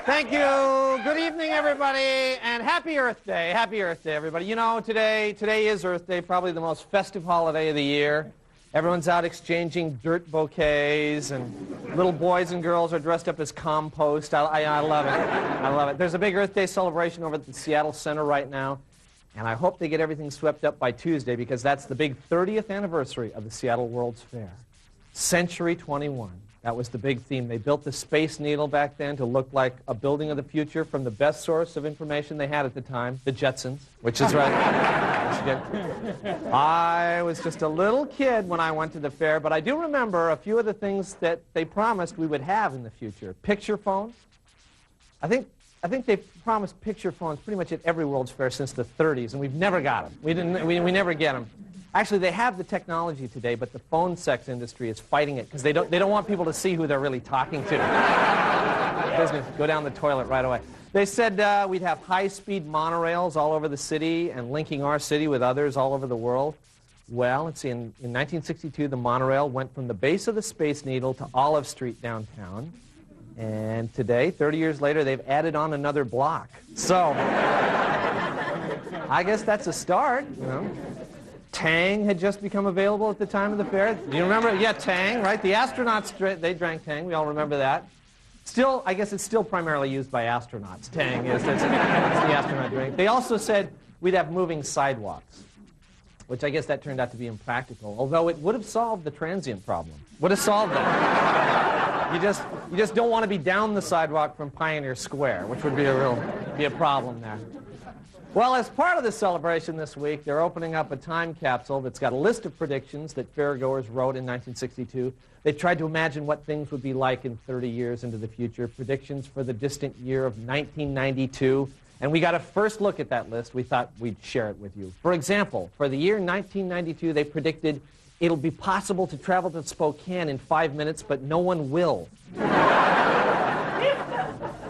Thank you. Good evening, everybody, and happy Earth Day. Happy Earth Day, everybody. You know, today is Earth Day, probably the most festive holiday of the year. Everyone's out exchanging dirt bouquets, and little boys and girls are dressed up as compost. I love it. I love it. There's a big Earth Day celebration over at the Seattle Center right now, and I hope they get everything swept up by Tuesday, because that's the big 30th anniversary of the Seattle World's Fair. Century 21. That was the big theme. They built the Space Needle back then to look like a building of the future from the best source of information they had at the time, the Jetsons, which is right. I was just a little kid when I went to the fair, but I do remember a few of the things that they promised we would have in the future. Picture phones. I think they've promised picture phones pretty much at every World's Fair since the 30s, and we've never got them. We never get them. Actually, they have the technology today, but the phone sex industry is fighting it because they don't want people to see who they're really talking to. Business, go down the toilet right away. They said we'd have high-speed monorails all over the city and linking our city with others all over the world. Well, let's see, in 1962, the monorail went from the base of the Space Needle to Olive Street downtown. And today, 30 years later, they've added on another block. So, I guess that's a start, you know. Tang had just become available at the time of the fair. Do you remember? Yeah, Tang, right? The astronauts, they drank Tang. We all remember that. Still, I guess it's still primarily used by astronauts. Tang is. It's the astronaut drink. They also said we'd have moving sidewalks, which I guess that turned out to be impractical, although it would have solved the transient problem. Would have solved that. You just don't want to be down the sidewalk from Pioneer Square, which would be a problem there. Well, as part of the celebration this week, they're opening up a time capsule that's got a list of predictions that fairgoers wrote in 1962. They've tried to imagine what things would be like in 30 years into the future, predictions for the distant year of 1992. And we got a first look at that list. We thought we'd share it with you. For example, for the year 1992, they predicted it'll be possible to travel to Spokane in 5 minutes, but no one will.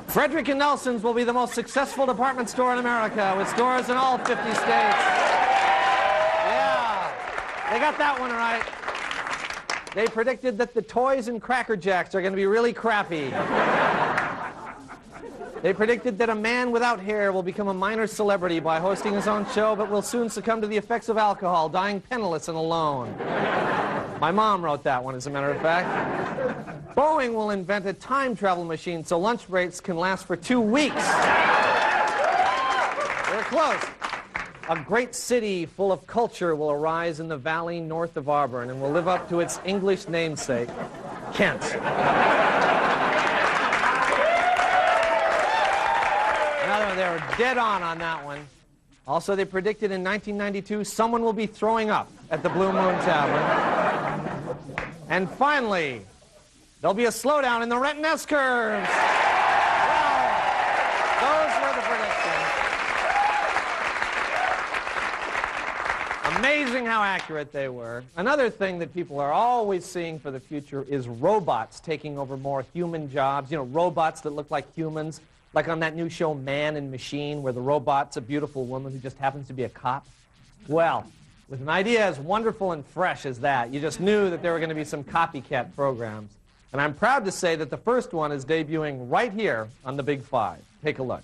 Frederick Nelsons will be the most successful department store in America, with stores in all 50 states. Yeah, they got that one right. They predicted that the toys in Cracker Jacks are going to be really crappy. They predicted that a man without hair will become a minor celebrity by hosting his own show, but will soon succumb to the effects of alcohol, dying penniless and alone. My mom wrote that one, as a matter of fact. Boeing will invent a time travel machine so lunch breaks can last for 2 weeks. We're close. A great city full of culture will arise in the valley north of Auburn and will live up to its English namesake, Kent. Another one, they were dead on that one. Also, they predicted in 1992 someone will be throwing up at the Blue Moon Tavern. And finally, there'll be a slowdown in the Renton S-curves. Well, those were the predictions. Amazing how accurate they were. Another thing that people are always seeing for the future is robots taking over more human jobs. You know, robots that look like humans, like on that new show Man and Machine, where the robot's a beautiful woman who just happens to be a cop. Well, with an idea as wonderful and fresh as that, you just knew that there were going to be some copycat programs. And I'm proud to say that the first one is debuting right here on the Big Five. Take a look.